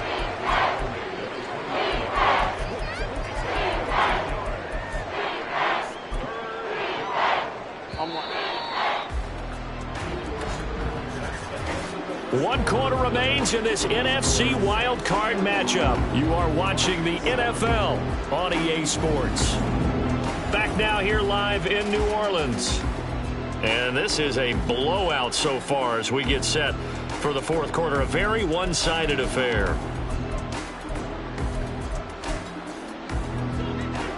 One quarter remains in this NFC wildcard matchup. You are watching the NFL on EA Sports. Back now here live in New Orleans. And this is a blowout so far as we get set for the fourth quarter. A very one-sided affair.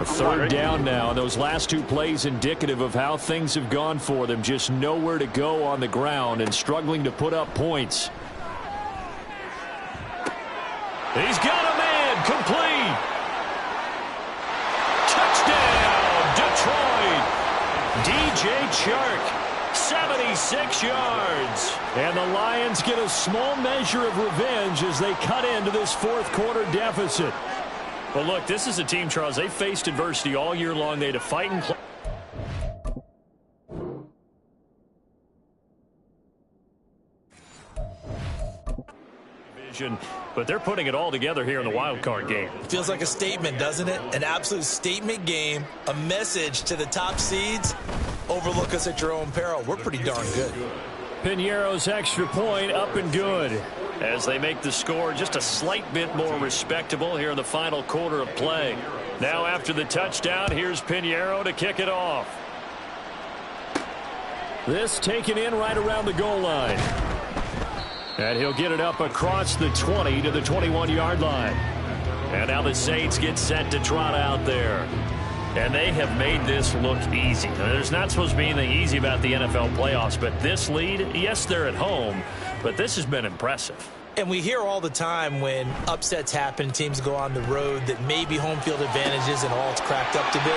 A third down now. Those last two plays indicative of how things have gone for them. Just nowhere to go on the ground and struggling to put up points. He's got a man. Complete. Touchdown, Detroit. DJ Chark, 76 yards. And the Lions get a small measure of revenge as they cut into this fourth quarter deficit. Well, look, this is a team, Charles. They faced adversity all year long. They had to fight and play. But they're putting it all together here in the wild card game. Feels like a statement, doesn't it? An absolute statement game, a message to the top seeds. Overlook us at your own peril. We're pretty darn good. Piñeiro's extra point up and good. As they make the score just a slight bit more respectable here in the final quarter of play. Now after the touchdown, here's Piñeiro to kick it off. This taken in right around the goal line. And he'll get it up across the 20 to the 21-yard line. And now the Saints get set to trot out there. And they have made this look easy. There's not supposed to be anything easy about the NFL playoffs, but this lead, yes, they're at home, but this has been impressive. And we hear all the time when upsets happen, teams go on the road, that maybe home field advantages and all it's cracked up to be.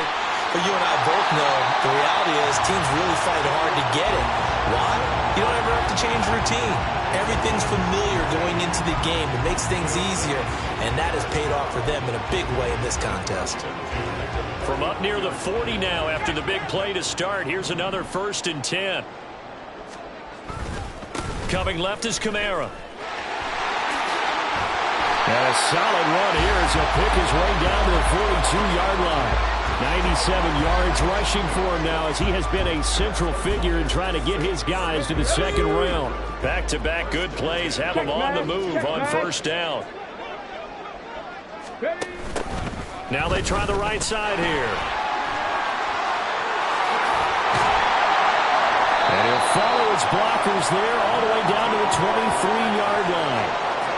But you and I both know the reality is teams really fight hard to get it. Why? You don't ever have to change routine. Everything's familiar going into the game. It makes things easier, and that has paid off for them in a big way in this contest. From up near the 40 now after the big play to start, here's another 1st and 10. Coming left is Kamara. And a solid run here as he'll pick his way down to the 42-yard line. 97 yards rushing for him now as he has been a central figure in trying to get his guys to the second round. Back-to-back good plays have him on the move on 1st down. Now they try the right side here. And he'll follow his blockers there all the way down to the 23-yard line.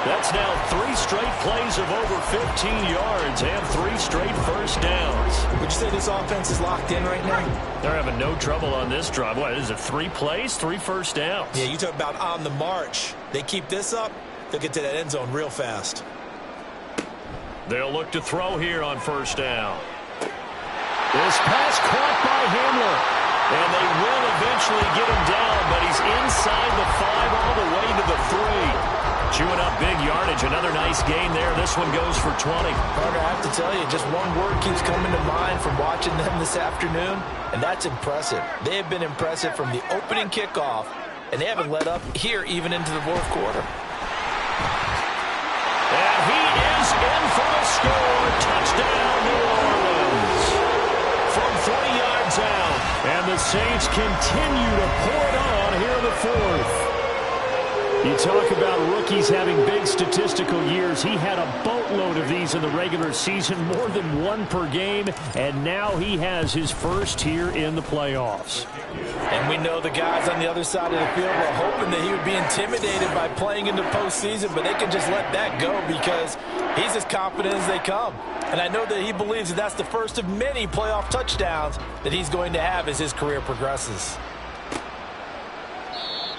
That's now 3 straight plays of over 15 yards and 3 straight 1st downs. Would you say this offense is locked in right now? They're having no trouble on this drive. What is it, 3 plays, 3 1st downs? Yeah, you talk about on the march. They keep this up, they'll get to that end zone real fast. They'll look to throw here on 1st down. This pass caught by Hamler. And they will eventually get him down, but he's inside the 5 all the way to the 3. Chewing up big yardage. Another nice gain there. This one goes for 20. Carter, I have to tell you, just one word keeps coming to mind from watching them this afternoon, and that's impressive. They have been impressive from the opening kickoff, and they haven't let up here even into the fourth quarter. And he is in for the score. Touchdown, New Orleans. From 40 yards out. And the Saints continue to pour it on here in the fourth. You talk about rookies having big statistical years. He had a boatload of these in the regular season, more than 1 per game, and now he has his first here in the playoffs. And we know the guys on the other side of the field were hoping that he would be intimidated by playing in the postseason, but they can just let that go because he's as confident as they come. And I know that he believes that that's the first of many playoff touchdowns that he's going to have as his career progresses.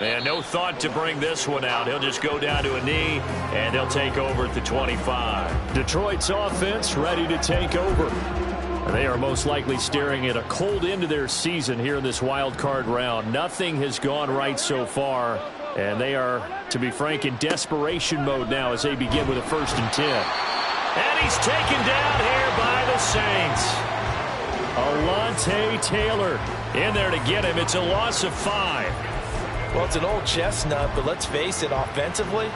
And no thought to bring this one out. He'll just go down to a knee, and they'll take over at the 25. Detroit's offense ready to take over. They are most likely staring at a cold end to their season here in this wild card round. Nothing has gone right so far, and they are, to be frank, in desperation mode now as they begin with a 1st and 10. And he's taken down here by the Saints. Alontae Taylor in there to get him. It's a loss of 5. Well, it's an old chestnut, but let's face it, offensively,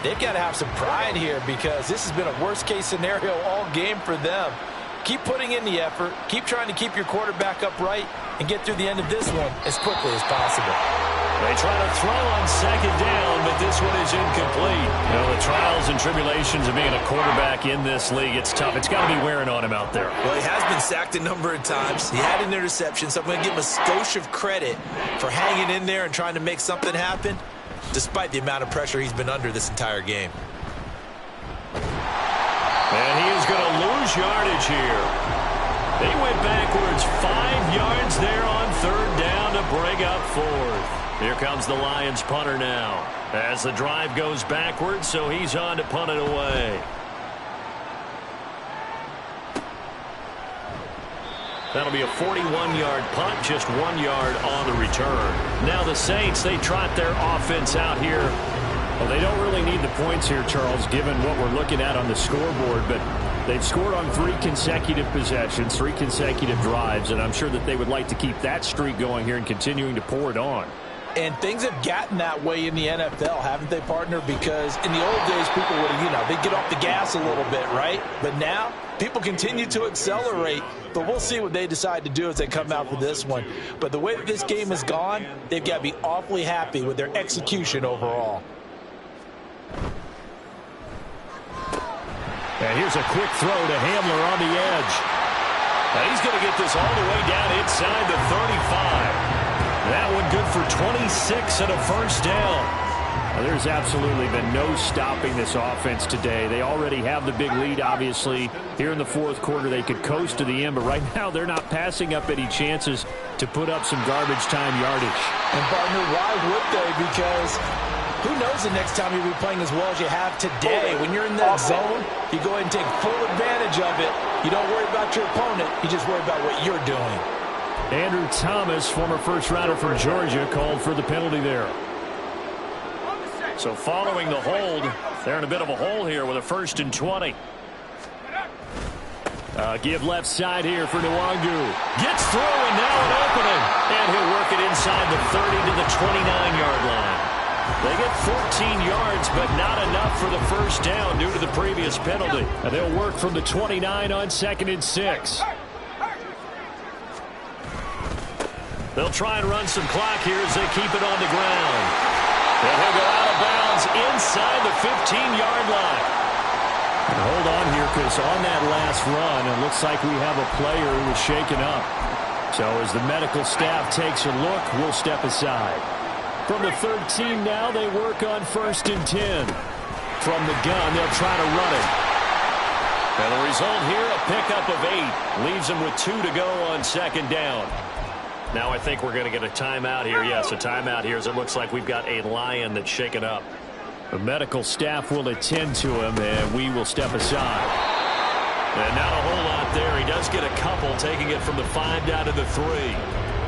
they've got to have some pride here because this has been a worst-case scenario all game for them. Keep putting in the effort. Keep trying to keep your quarterback upright and get through the end of this one as quickly as possible. They try to throw on 2nd down, but this one is incomplete. You know, the trials and tribulations of being a quarterback in this league, it's tough. It's got to be wearing on him out there. Well, he has been sacked a number of times. He had an interception, so I'm going to give him a skosh of credit for hanging in there and trying to make something happen, despite the amount of pressure he's been under this entire game. And he is going to lose yardage here. They went backwards 5 yards there on 3rd down to bring up 4th. Here comes the Lions punter now as the drive goes backwards, so he's on to punt it away. That'll be a 41-yard punt, just 1 yard on the return. Now the Saints, they trot their offense out here. Well, they don't really need the points here, Charles, given what we're looking at on the scoreboard, but they've scored on 3 consecutive possessions, 3 consecutive drives, and I'm sure that they would like to keep that streak going here and continuing to pour it on. And things have gotten that way in the NFL, haven't they, partner? Because in the old days, people would have, they'd get off the gas a little bit, right? But now, people continue to accelerate. But we'll see what they decide to do as they come out for this one. But the way that this game has gone, they've got to be awfully happy with their execution overall. And here's a quick throw to Hamler on the edge. Now he's going to get this all the way down inside the 35. That one good for 26 and a 1st down. Now, there's absolutely been no stopping this offense today. They already have the big lead, obviously. Here in the 4th quarter, they could coast to the end, but right now they're not passing up any chances to put up some garbage time yardage. And, partner, why would they? Because who knows the next time you'll be playing as well as you have today. When you're in that zone, you go ahead and take full advantage of it. You don't worry about your opponent. You just worry about what you're doing. Andrew Thomas, former 1st rounder from Georgia, called for the penalty there. So following the hold, they're in a bit of a hole here with a 1st and 20. Give left side here for Nwangu. Gets through and now an opening. And he'll work it inside the 30 to the 29-yard line. They get 14 yards, but not enough for the 1st down due to the previous penalty. And they'll work from the 29 on 2nd and 6. They'll try and run some clock here as they keep it on the ground. And he'll go out of bounds inside the 15-yard line. And hold on here, because on that last run, it looks like we have a player who was shaken up. So as the medical staff takes a look, we'll step aside. From the 13 now, they work on 1st and 10. From the gun, they'll try to run it. And the result here, a pickup of 8. Leaves them with 2 to go on 2nd down. Now I think we're going to get a timeout here. Yes, a timeout here as it looks like we've got a Lion that's shaken up. The medical staff will attend to him, and we will step aside. And not a whole lot there. He does get a couple, taking it from the 5 down to the 3.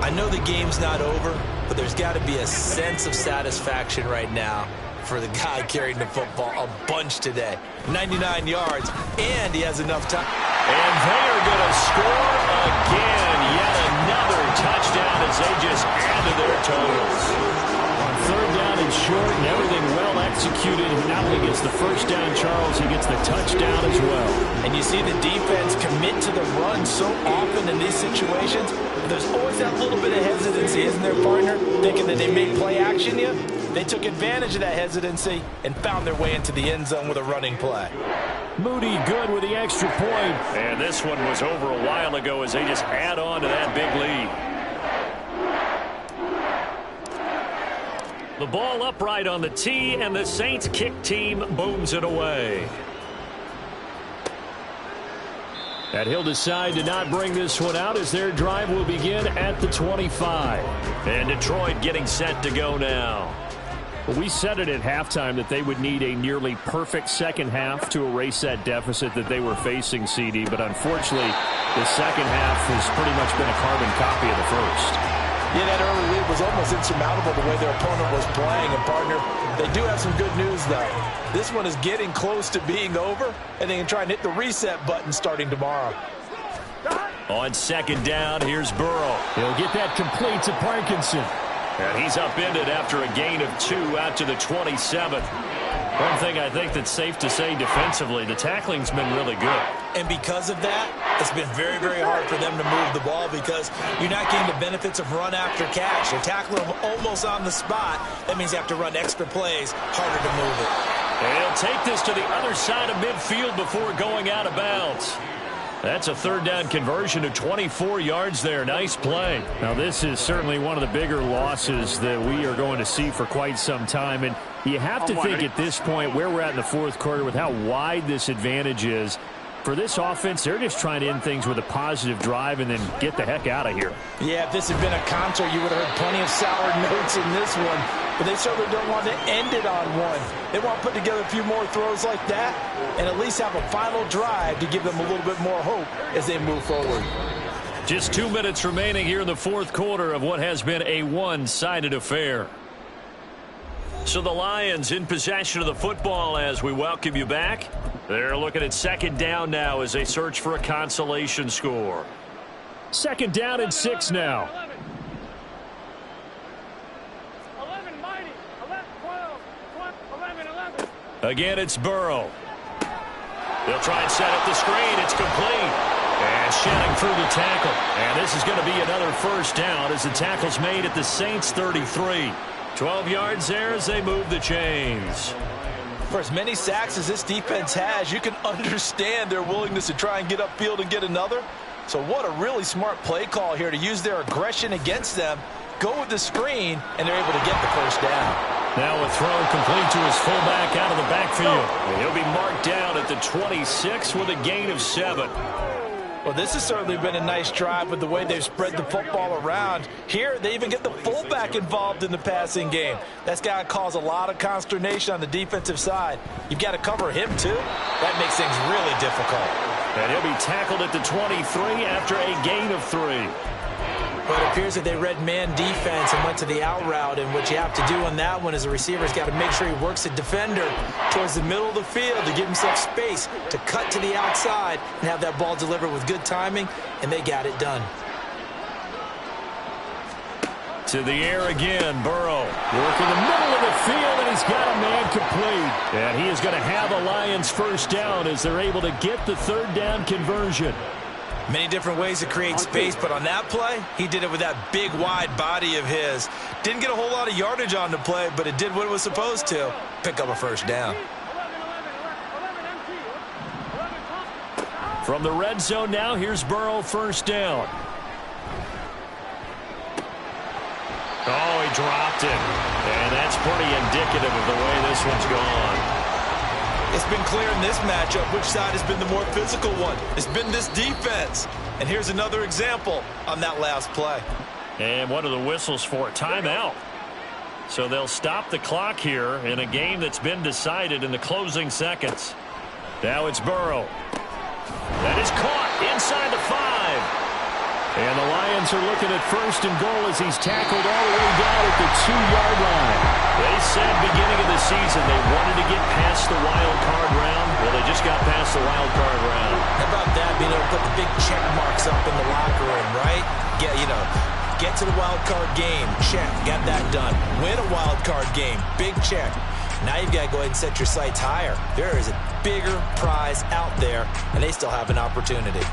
I know the game's not over, but there's got to be a sense of satisfaction right now for the guy carrying the football a bunch today. 99 yards, and he has enough time. And they are going to score again. Yet another touchdown as they just add to their totals. On 3rd down and short, and everything well executed. He not only gets the 1st down, Charles, he gets the touchdown as well. And you see the defense commit to the run so often in these situations. There's always that little bit of hesitancy, isn't there, partner? Thinking that they may play action you. They took advantage of that hesitancy and found their way into the end zone with a running play. Moody good with the extra point. And this one was over a while ago as they just add on to that big lead. The ball upright on the tee, and the Saints kick team booms it away. And he'll decide to not bring this one out as their drive will begin at the 25. And Detroit getting set to go now. Well, we said it at halftime that they would need a nearly perfect second half to erase that deficit that they were facing, CD. But unfortunately, The second half has pretty much been a carbon copy of the first. Yeah, that early lead was almost insurmountable the way their opponent was playing. And, partner, they do have some good news, though. This one is getting close to being over, and they can try and hit the reset button starting tomorrow. On second down, here's Burrow. He'll get that complete to Parkinson. And he's upended after a gain of 2 out to the 27th. One thing I think that's safe to say defensively, the tackling's been really good. And because of that, it's been very, very hard for them to move the ball because you're not getting the benefits of run after catch. You're tackling them almost on the spot. That means you have to run extra plays, harder to move it. And he'll take this to the other side of midfield before going out of bounds. That's a third down conversion of 24 yards there. Nice play. Now, this is certainly one of the bigger losses that we are going to see for quite some time. And you have to think at this point where we're at in the fourth quarter with how wide this advantage is. For this offense, they're just trying to end things with a positive drive and then get the heck out of here. Yeah, if this had been a concert, you would have heard plenty of sour notes in this one. But they certainly don't want to end it on one. They want to put together a few more throws like that and at least have a final drive to give them a little bit more hope as they move forward. Just 2 minutes remaining here in the fourth quarter of what has been a one-sided affair. So the Lions in possession of the football as we welcome you back. They're looking at second down now as they search for a consolation score. Second down and 6 now. 11 mighty, 11, 12, 11, 11. Again, it's Burrow. They'll try and set up the screen. It's complete. And shedding through the tackle. And this is going to be another first down as the tackle's made at the Saints 33. 12 yards there as they move the chains. For as many sacks as this defense has, you can understand their willingness to try and get upfield and get another. So what a really smart play call here to use their aggression against them, go with the screen, and they're able to get the first down. Now a throw complete to his fullback out of the backfield. And he'll be marked down at the 26 with a gain of 7. Well, this has certainly been a nice drive with the way they've spread the football around. Here, they even get the fullback involved in the passing game. That's got to cause a lot of consternation on the defensive side. You've got to cover him, too. That makes things really difficult. And he'll be tackled at the 23 after a gain of 3. But it appears that they read man defense and went to the out route. And what you have to do on that one is the receiver's got to make sure he works the defender towards the middle of the field to give himself space to cut to the outside and have that ball delivered with good timing, and they got it done. To the air again, Burrow. Working the middle of the field, and he's got a man complete. And he is going to have a Lions first down as they're able to get the third down conversion. Many different ways to create space, but on that play, he did it with that big, wide body of his. Didn't get a whole lot of yardage on the play, but it did what it was supposed to. Pick up a first down. From the red zone now, here's Burrow first down. Oh, he dropped it. And that's pretty indicative of the way this one's gone. It's been clear in this matchup which side has been the more physical one. It's been this defense. And here's another example on that last play. And what are the whistles for? Timeout. So they'll stop the clock here in a game that's been decided in the closing seconds. Now it's Burrow. That is caught inside the 5. And the Lions are looking at first and goal as he's tackled all the way down at the 2-yard line. They said beginning of the season they wanted to get past the wild card round. Well, they just got past the wild card round. How about that, being able to put the big check marks up in the locker room, right? Get to the wild card game, check, got that done. Win a wild card game, big check. Now you've got to go ahead and set your sights higher. There is a bigger prize out there, and they still have an opportunity.